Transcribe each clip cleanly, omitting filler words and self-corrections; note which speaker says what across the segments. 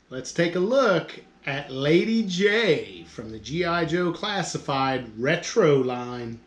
Speaker 1: let's take a look at Lady Jaye from the G.I. Joe Classified Retro line.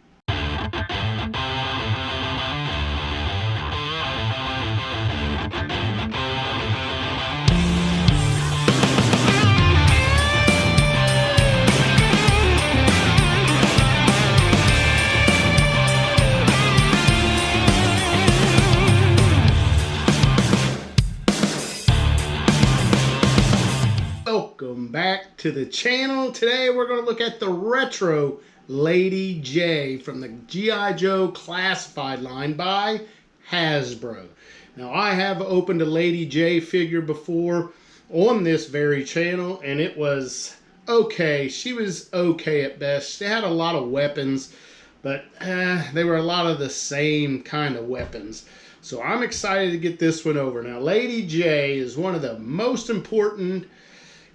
Speaker 1: Welcome back to the channel. Today we're going to look at the retro Lady Jaye from the G.I. Joe Classified line by Hasbro. Now I have opened a Lady Jaye figure before on this very channel and it was okay. She was okay at best. She had a lot of weapons, but they were a lot of the same kind of weapons. So I'm excited to get this one over. Now Lady Jaye is one of the most important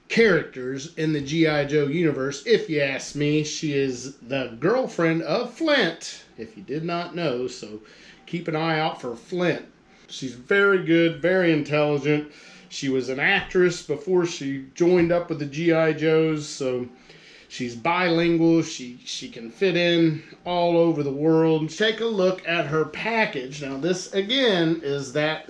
Speaker 1: characters in the G.I. Joe universe. If you ask me, she is the girlfriend of Flint, if you did not know, so keep an eye out for Flint. She's very good, very intelligent. She was an actress before she joined up with the G.I. Joes, so she's bilingual. She can fit in all over the world. Take a look at her package. Now this again is that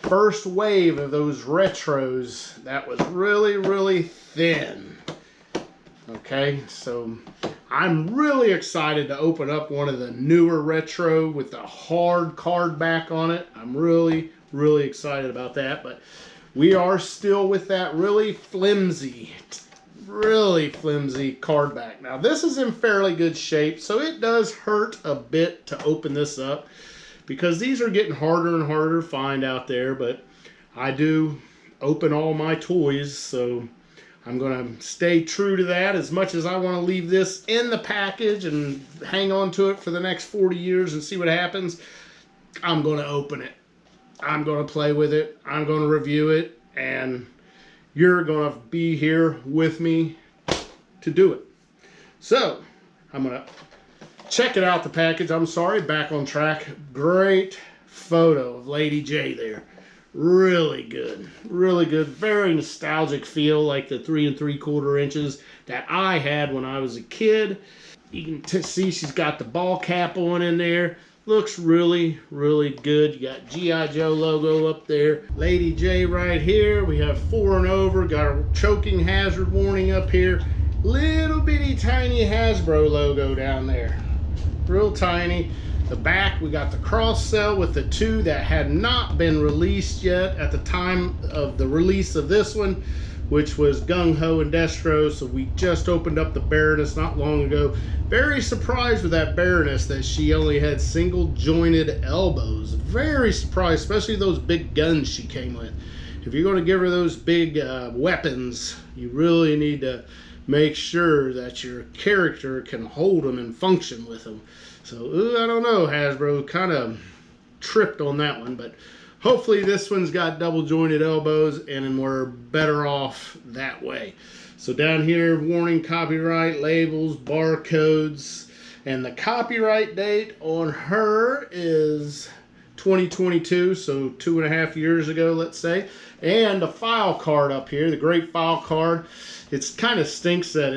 Speaker 1: first wave of those retros that was really thin. Okay, so I'm really excited to open up one of the newer retro with the hard card back on it. I'm really excited about that, but we are still with that really flimsy card back. Now this is in fairly good shape, so it does hurt a bit to open this up, because these are getting harder and harder to find out there, but I do open all my toys, so I'm going to stay true to that. As much as I want to leave this in the package and hang on to it for the next 40 years and see what happens, I'm going to open it. I'm going to play with it. I'm going to review it, and you're going to be here with me to do it. So, I'm going to check it out, the package. I'm sorry, back on track. Great photo of Lady Jaye there. Really good. Very nostalgic feel, like the 3 3/4 inches that I had when I was a kid. You can see she's got the ball cap on in there. Looks really good. You got G.I. Joe logo up there. Lady Jaye right here. We have 4 and over. Got a choking hazard warning up here. Little bitty tiny Hasbro logo down there. Real tiny. The back, we got the cross cell with the 2 that had not been released yet at the time of the release of this one, which was Gung Ho and Destro. So we just opened up the Baroness not long ago. Very surprised with that Baroness that she only had single jointed elbows. Very surprised, especially those big guns she came with. If you're going to give her those big weapons, you really need to make sure that your character can hold them and function with them. So, I don't know, Hasbro kind of tripped on that one, but hopefully this one's got double jointed elbows and we're better off that way. So down here, warning, copyright, labels, barcodes, and the copyright date on her is 2022, so 2.5 years ago, let's say. And a file card up here, the great file card. It kind of stinks that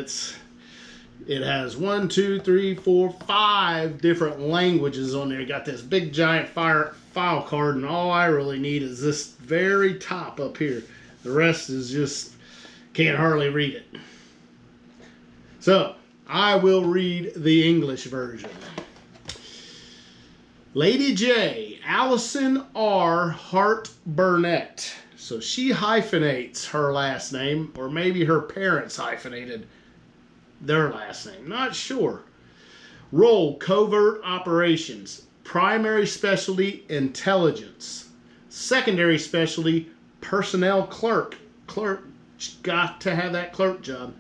Speaker 1: it has 1, 2, 3, 4, 5 different languages on there. You got this big giant file card, and all I really need is this very top up here. The rest is just, can't hardly read it. So I will read the English version. Lady Jaye, Allison R. Hart Burnett. So she hyphenates her last name, or maybe her parents hyphenated their last name. Not sure. Role, covert operations. Primary specialty, intelligence. Secondary specialty, personnel clerk. Clerk, got to have that clerk job.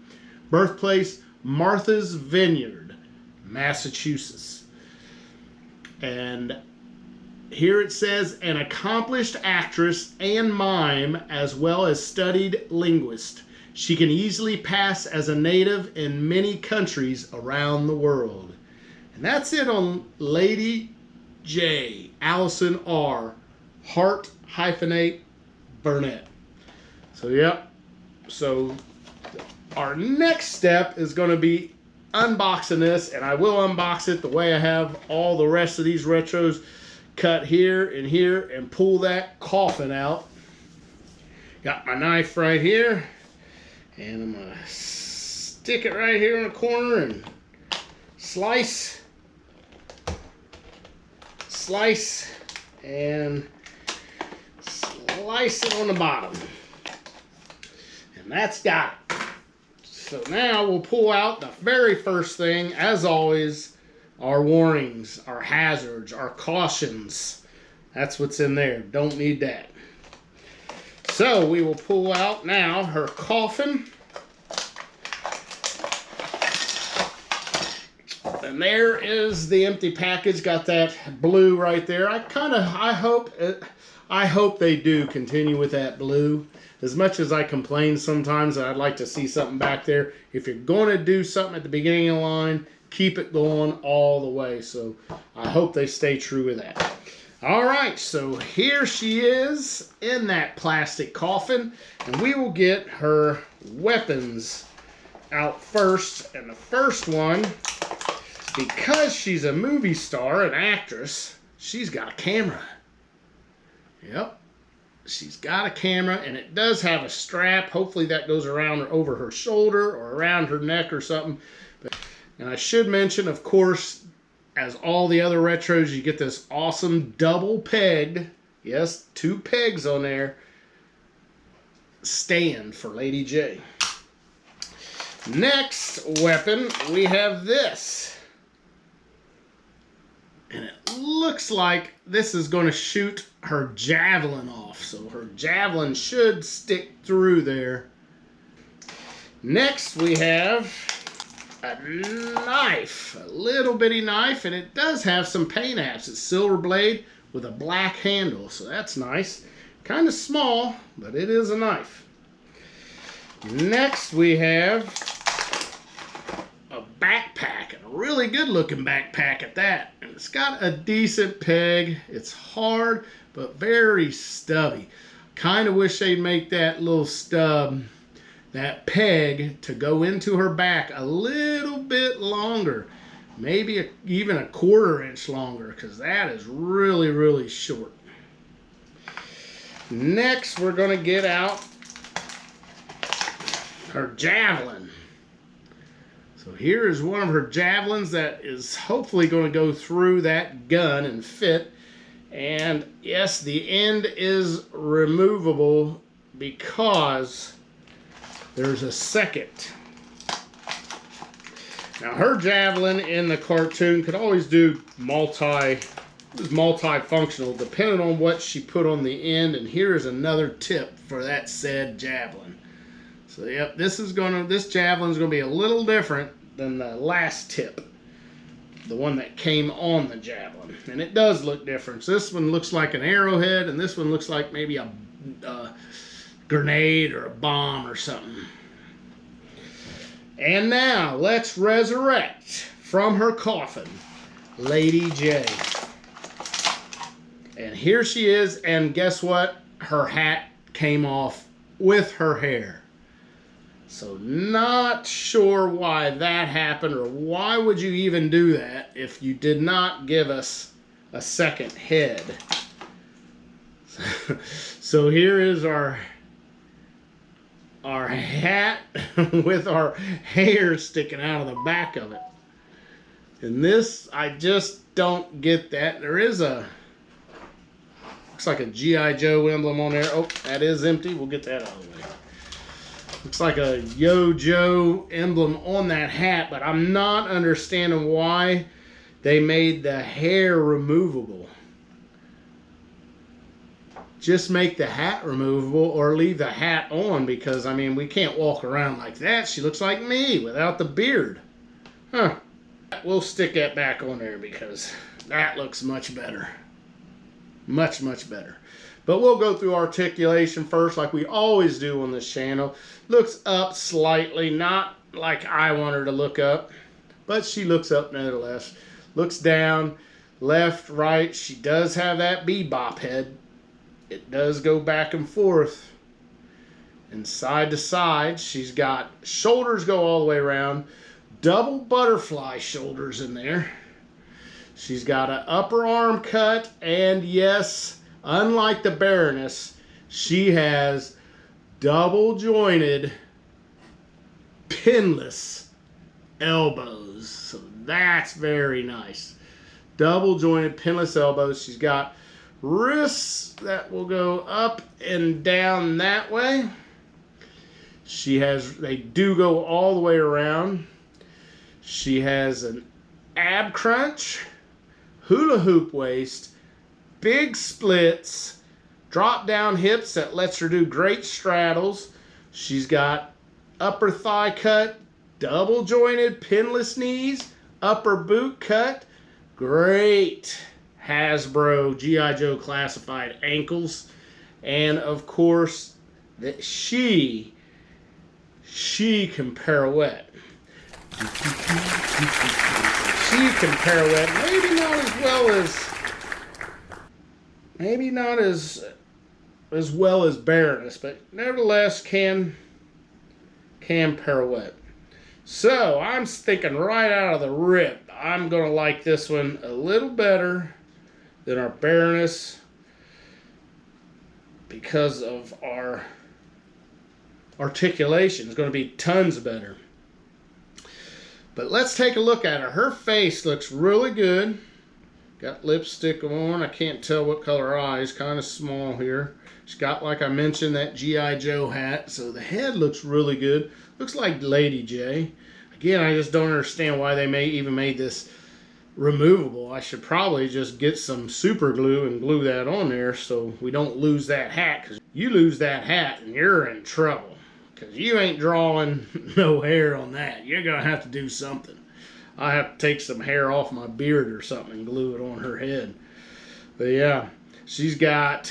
Speaker 1: Birthplace, Martha's Vineyard, Massachusetts. And here it says, an accomplished actress and mime, as well as studied linguist. She can easily pass as a native in many countries around the world. And that's it on Lady Jaye, Allison R. Hart hyphenate Burnett. So, yep, So our next step is going to be unboxing this, and I will unbox it the way I have all the rest of these retros. Cut here and pull that coffin out. Got my knife right here, and I'm going to stick it right here in the corner and slice, and slice it on the bottom. And that's got it. So now we'll pull out the very first thing, as always, our warnings, our hazards, our cautions. That's what's in there. Don't need that. So we will pull out now her coffin. And there is the empty package. Got that blue right there. I hope they do continue with that blue. As much as I complain sometimes that I'd like to see something back there, if you're going to do something at the beginning of the line, keep it going all the way. So I hope they stay true with that. All right, so here she is in that plastic coffin, and we will get her weapons out first. And the first one, because she's a movie star, an actress, she's got a camera. Yep. She's got a camera, and it does have a strap. Hopefully that goes around or over her shoulder or around her neck or something. And I should mention, of course, as all the other retros, you get this awesome double pegged, yes, 2 pegs on there, stand for Lady Jaye. Next weapon, we have this. And it looks like this is going to shoot her javelin off. So her javelin should stick through there. Next we have a knife. A little bitty knife. And it does have some paint apps. It's silver blade with a black handle. So that's nice. Kind of small, but it is a knife. Next we have a backpack. And a really good looking backpack at that. And it's got a decent peg. It's hard, but very stubby. Kind of wish they'd make that little stub, that peg, to go into her back a little bit longer. Maybe even a 1/4 inch longer, because that is really, really short. Next, we're going to get out her javelin. So here is one of her javelins that is hopefully going to go through that gun and fit. And yes, the end is removable because there's a second. Now her javelin in the cartoon could always do multifunctional depending on what she put on the end. And here's another tip for that said javelin. So yep, this javelin's gonna be a little different than the last tip, the one that came on the javelin, and it does look different. So this one looks like an arrowhead, and this one looks like maybe a grenade or a bomb or something. And now let's resurrect from her coffin Lady Jaye. And here she is, and guess what? Her hat came off with her hair. So not sure why that happened, or why would you even do that if you did not give us a second head. So here is our hat with our hair sticking out of the back of it. And this, I just don't get that. There is looks like a G.I. Joe emblem on there. Oh, that is empty. We'll get that out of the way. Looks like a Yo Joe emblem on that hat, but I'm not understanding why they made the hair removable. Just make the hat removable or leave the hat on, because, I mean, we can't walk around like that. She looks like me without the beard. Huh. We'll stick that back on there because that looks much better. Much, much better. But we'll go through articulation first like we always do on this channel. Looks up slightly, not like I want her to look up, but she looks up nevertheless. Looks down, left, right. She does have that bebop head. It does go back and forth. and side to side. She's got shoulders go all the way around, double butterfly shoulders in there. She's got an upper arm cut, and yes, unlike the Baroness, she has double jointed pinless elbows. So that's very nice. Double jointed pinless elbows. She's got wrists that will go up and down that way. They do go all the way around. She has an ab crunch, hula hoop waist, big splits, drop down hips that lets her do great straddles. She's got upper thigh cut, double jointed pinless knees, upper boot cut, great Hasbro G.I. Joe classified ankles, and of course that she can pirouette. She can pirouette, maybe not as well as Baroness, but nevertheless can pirouette. So I'm thinking right out of the rip, I'm gonna like this one a little better than our Baroness because of our articulation. It's going to be tons better. But let's take a look at her. Her face looks really good. Got lipstick on. I can't tell what color her eyes. Kind of small here. She's got, like I mentioned, that G.I. Joe hat. So the head looks really good. Looks like Lady Jaye. Again, I just don't understand why they even made this removable. I should probably just get some super glue and glue that on there so we don't lose that hat. Because you lose that hat and you're in trouble. Because you ain't drawing no hair on that. You're going to have to do something. I have to take some hair off my beard or something and glue it on her head. But yeah, she's got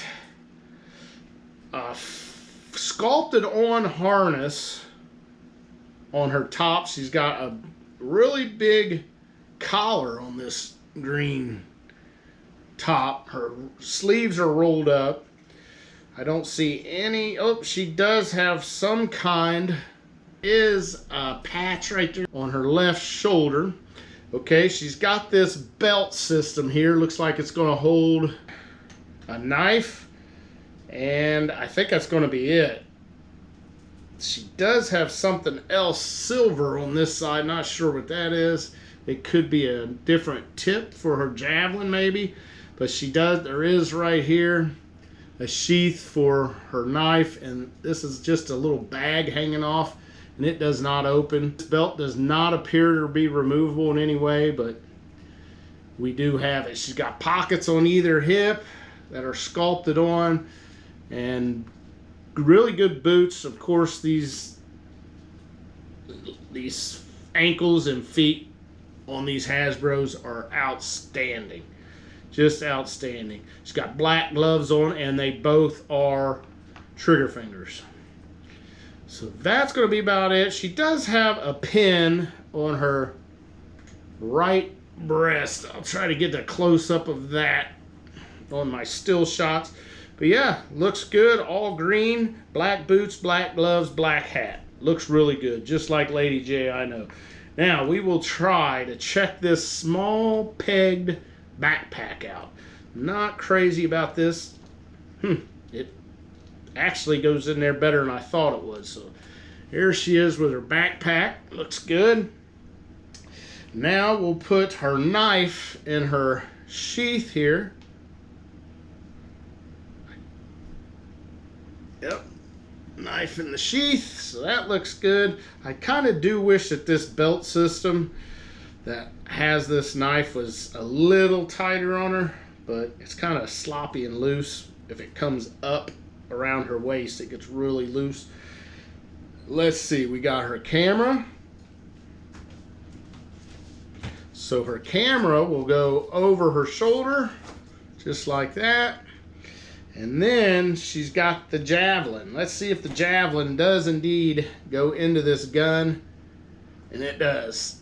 Speaker 1: a sculpted on harness on her top. She's got a really big collar on this green top. Her sleeves are rolled up. I don't see any. Oh, she does have some kind. Is a patch right there on her left shoulder. Okay, she's got this belt system here. Looks like it's going to hold a knife, and I think that's going to be it. She does have something else silver on this side. Not sure what that is. It could be a different tip for her javelin maybe, but there is right here a sheath for her knife, and this is just a little bag hanging off, and it does not open. This belt does not appear to be removable in any way, but we do have it. She's got pockets on either hip that are sculpted on, and really good boots. Of course, these ankles and feet on these Hasbros are outstanding. Just outstanding. She's got black gloves on, and they both are trigger fingers. So that's going to be about it. She does have a pin on her right breast. I'll try to get a close-up of that on my still shots. But yeah, looks good. All green, black boots, black gloves, black hat. Looks really good, just like Lady Jaye, I know. Now, we will try to check this small pegged backpack out. Not crazy about this. It actually goes in there better than I thought it would. So here she is with her backpack. Looks good. Now we'll put her knife in her sheath here. Yep. Knife in the sheath, so that looks good. I kind of do wish that this belt system that has this knife was a little tighter on her, but it's kind of sloppy and loose. If it comes up around her waist, it gets really loose. Let's see, we got her camera. So her camera will go over her shoulder, just like that. And then she's got the javelin. Let's see if the javelin does indeed go into this gun. And it does.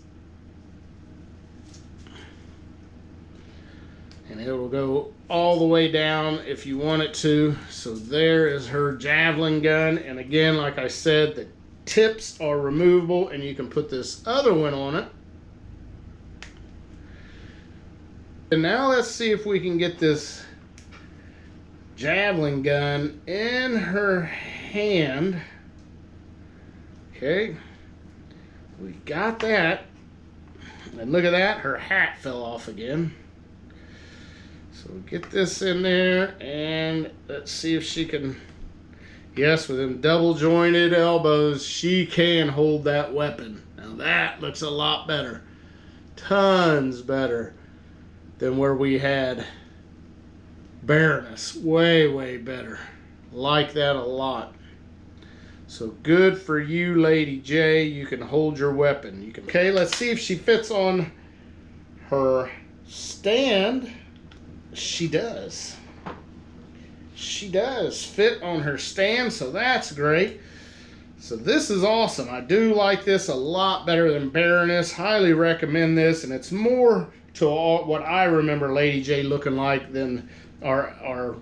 Speaker 1: And it will go all the way down if you want it to. So there is her javelin gun. And again, like I said, the tips are removable and you can put this other one on it. And now let's see if we can get this javelin gun in her hand. Okay, we got that. And look at that, her hat fell off again. So get this in there and let's see if she can, yes, with them double jointed elbows, she can hold that weapon. Now that looks a lot better. Tons better than where we had Baroness. Way, way better. Like that a lot. So good for you, Lady Jaye. You can hold your weapon. You can. Okay, let's see if she fits on her stand. She does. She does fit on her stand, so that's great. So this is awesome. I do like this a lot better than Baroness. Highly recommend this, and it's more to what I remember Lady Jaye looking like than our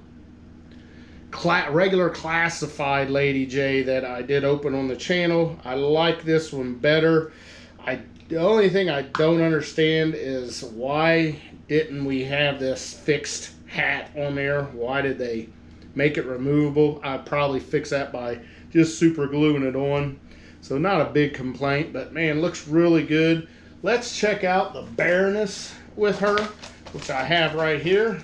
Speaker 1: regular classified Lady Jaye that I did open on the channel. I like this one better. The only thing I don't understand is why didn't we have this fixed hat on there? Why did they make it removable? I'd probably fix that by just super gluing it on. So not a big complaint, but man, looks really good. Let's check out the Baroness with her, which I have right here.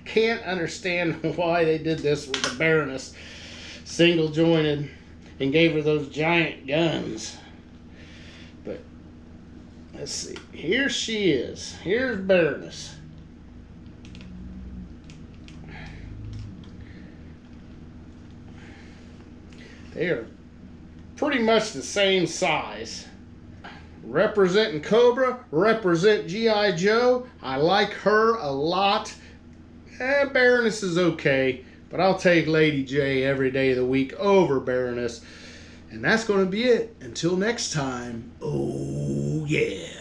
Speaker 1: Can't understand why they did this with the Baroness, single jointed, and gave her those giant guns. But let's see, here she is. Here's Baroness. They are pretty much the same size. Representing Cobra, represent G.I. Joe. I like her a lot. Baroness is okay, but I'll take Lady Jaye every day of the week over Baroness. And that's going to be it. Until next time, oh yeah.